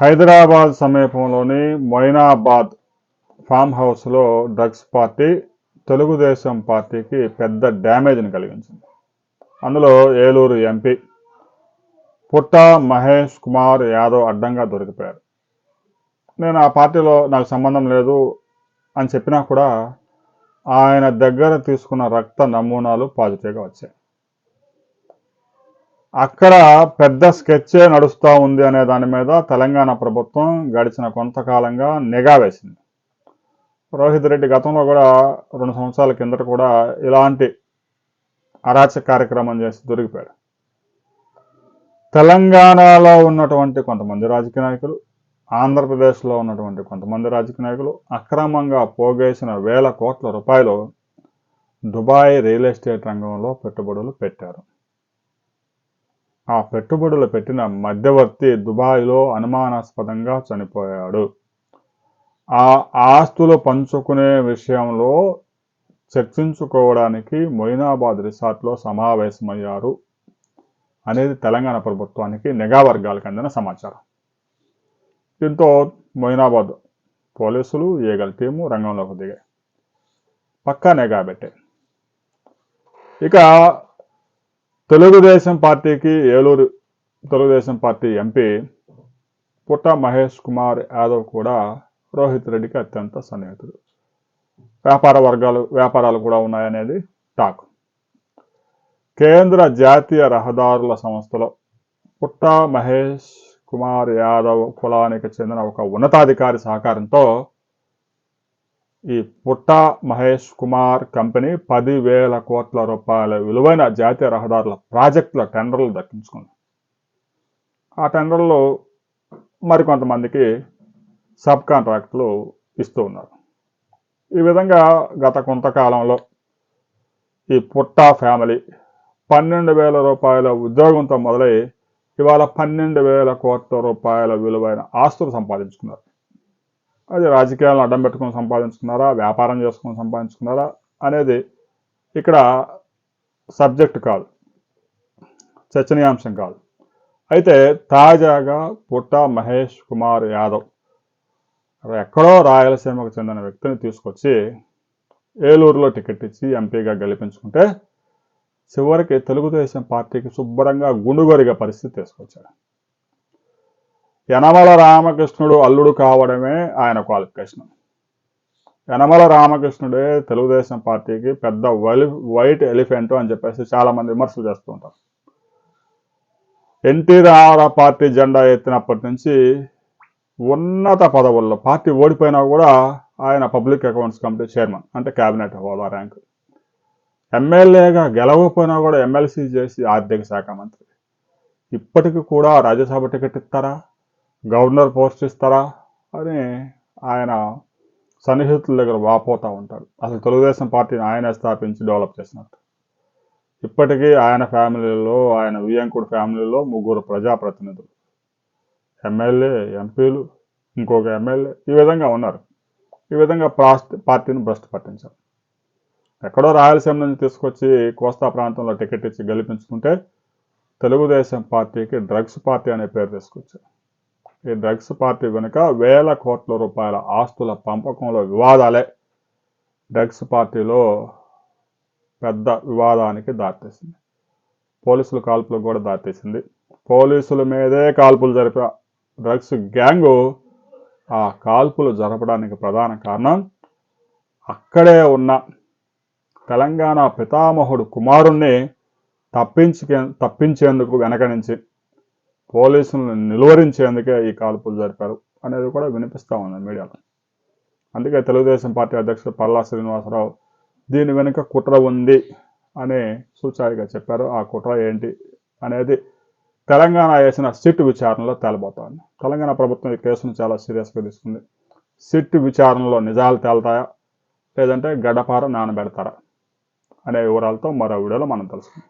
హైదరాబాద్ సమీపంలోని మొయినాబాద్ ఫామ్ హౌస్లో drugs party Telugu Desam పార్టీకి పెద్ద డ్యామేజ్ని కలిగించింది. అందులో ఏలూరు ఎంపీ పుట్ట మహేష్ కుమార్ యాదవ్ అడ్డంగా దొరికిపోయారు. నేను ఆ పార్టీలో నాకు సంబంధం లేదు అని చెప్పినా కూడా ఆయన దగ్గర తీసుకున్న రక్త నమూనాలు పాజిటివ్గా వచ్చాయి. అక్కడ పెద్ద స్కెచ్చే నడుస్తూ ఉంది అనే దాని మీద తెలంగాణ ప్రభుత్వం గడిచిన కొంతకాలంగా నిఘా వేసింది. రోహిత్ రెడ్డి గతంలో కూడా 2 సంవత్సరాల కిందట కూడా ఇలాంటి అరాచక కార్యక్రమం చేసి దొరికిపోయాడు. తెలంగాణలో ఉన్నటువంటి కొంతమంది రాజకీయ నాయకులు, ఆంధ్రప్రదేశ్లో ఉన్నటువంటి కొంతమంది రాజకీయ నాయకులు అక్రమంగా పోగేసిన వేల కోట్ల రూపాయలు దుబాయ్ రియల్ ఎస్టేట్ రంగంలో పెట్టుబడులు పెట్టారు. ఆ పెట్టుబడులు పెట్టిన మధ్యవర్తి దుబాయ్లో అనుమానాస్పదంగా చనిపోయాడు. ఆ ఆస్తులు పంచుకునే విషయంలో చర్చించుకోవడానికి మొయినాబాద్ రిసార్ట్లో సమావేశమయ్యారు అనేది తెలంగాణ ప్రభుత్వానికి నిఘా వర్గాలకు అందిన సమాచారం. దీంతో మొయినాబాద్ పోలీసులు, ఈగల్ టీము రంగంలోకి దిగాయి. పక్కా నిఘా పెట్టాయి. ఇక తెలుగుదేశం పార్టీకి ఏలూరు తెలుగుదేశం పార్టీ ఎంపీ పుట్ట మహేష్ కుమార్ యాదవ్ కూడా రోహిత్ రెడ్డికి అత్యంత సన్నిహితుడు. వ్యాపారాలు కూడా ఉన్నాయనేది టాక్. కేంద్ర జాతీయ రహదారుల సంస్థలో పుట్ట మహేష్ కుమార్ యాదవ్ కులానికి చెందిన ఒక ఉన్నతాధికారి సహకారంతో ఈ పుట్ట మహేష్ కుమార్ కంపెనీ 10,000 కోట్ల రూపాయల విలువైన జాతీయ రహదారుల ప్రాజెక్టుల టెండర్లు దక్కించుకుంది. ఆ టెండర్లు మరికొంతమందికి సబ్ కాంట్రాక్టులు ఇస్తూ ఉన్నారు. ఈ విధంగా గత కొంతకాలంలో ఈ పుట్ట ఫ్యామిలీ 12,000 రూపాయల ఉద్యోగంతో మొదలై ఇవాళ 12,000 కోట్ల రూపాయల విలువైన ఆస్తులు సంపాదించుకున్నారు. అది రాజకీయాలను అడ్డం పెట్టుకుని సంపాదించుకున్నారా, వ్యాపారం చేసుకుని సంపాదించుకున్నారా అనేది ఇక్కడ సబ్జెక్ట్ కాదు, చర్చనీయాంశం కాదు. అయితే తాజాగా పుట్ట మహేష్ కుమార్ యాదవ్ ఎక్కడో రాయలసీమకు చెందిన వ్యక్తిని తీసుకొచ్చి ఏలూరులో టికెట్ ఇచ్చి ఎంపీగా గెలిపించుకుంటే చివరికి తెలుగుదేశం పార్టీకి శుభ్రంగా గుండుగొరిగే పరిస్థితి తీసుకొచ్చాడు. యనమల రామకృష్ణుడు అల్లుడు కావడమే ఆయన క్వాలిఫికేషన్. యనమల రామకృష్ణుడే తెలుగుదేశం పార్టీకి పెద్ద వైట్ ఎలిఫెంట్ అని చెప్పేసి చాలామంది విమర్శలు చేస్తూ ఉంటారు. ఎన్టీ రామారావు పార్టీ జెండా ఎత్తినప్పటి నుంచి ఉన్నత పదవుల్లో పార్టీ ఓడిపోయినా కూడా ఆయన పబ్లిక్ అకౌంట్స్ కమిటీ చైర్మన్, అంటే క్యాబినెట్ హోదా ర్యాంకు. ఎమ్మెల్యేగా గెలవకపోయినా కూడా ఎమ్మెల్సీ చేసి ఆర్థిక శాఖ మంత్రి. ఇప్పటికి కూడా రాజ్యసభ టికెట్ ఇస్తారా, గవర్నర్ పోస్ట్ ఇస్తారా అని ఆయన సన్నిహితుల దగ్గర వాపోతూ ఉంటాడు. అసలు తెలుగుదేశం పార్టీని ఆయనే స్థాపించి డెవలప్ చేసినట్టు. ఇప్పటికీ ఆయన ఫ్యామిలీలో, ఆయన వియ్యంకుడు ఫ్యామిలీలో 3 ప్రజాప్రతినిధులు, ఎమ్మెల్యే, ఎంపీలు, ఇంకొక ఎమ్మెల్యే ఈ విధంగా ఉన్నారు. ఈ విధంగా పార్టీని భ్రష్టు పట్టించారు. ఎక్కడో రాయలసీమ నుంచి తీసుకొచ్చి కోస్తా ప్రాంతంలో టికెట్ ఇచ్చి గెలిపించుకుంటే తెలుగుదేశం పార్టీకి డ్రగ్స్ పార్టీ అనే పేరు తీసుకొచ్చారు. ఈ డ్రగ్స్ పార్టీ వెనుక వేల కోట్ల రూపాయల ఆస్తుల పంపకంలో వివాదాలే డ్రగ్స్ పార్టీలో పెద్ద వివాదానికి దారితీసింది. పోలీసుల కాల్పులకు కూడా దారితీసింది. పోలీసుల మీదే కాల్పులు జరిపే డ్రగ్స్ గ్యాంగు ఆ కాల్పులు జరపడానికి ప్రధాన కారణం అక్కడే ఉన్న తెలంగాణ పితామహుడు కుమారుణ్ణి తప్పించేందుకు వెనక నుంచి పోలీసులను నిలువరించేందుకే ఈ కాల్పులు జరిపారు అనేది కూడా వినిపిస్తూ ఉంది మీడియాలో. అందుకే తెలుగుదేశం పార్టీ అధ్యక్షుడు పల్లా శ్రీనివాసరావు దీని వెనుక కుట్ర ఉంది అని సూచాయిగా చెప్పారు. ఆ కుట్ర ఏంటి అనేది తెలంగాణ వేసిన సిట్ విచారణలో తేలబోతోంది. తెలంగాణ ప్రభుత్వం ఈ కేసును చాలా సీరియస్గా తీసుకుంది. సిట్ విచారణలో నిజాలు తేలుతాయా, లేదంటే గడ్డపార నానబెడతారా అనే వివరాలతో మరో వీడియోలో మనం తెలుసుకుందాం.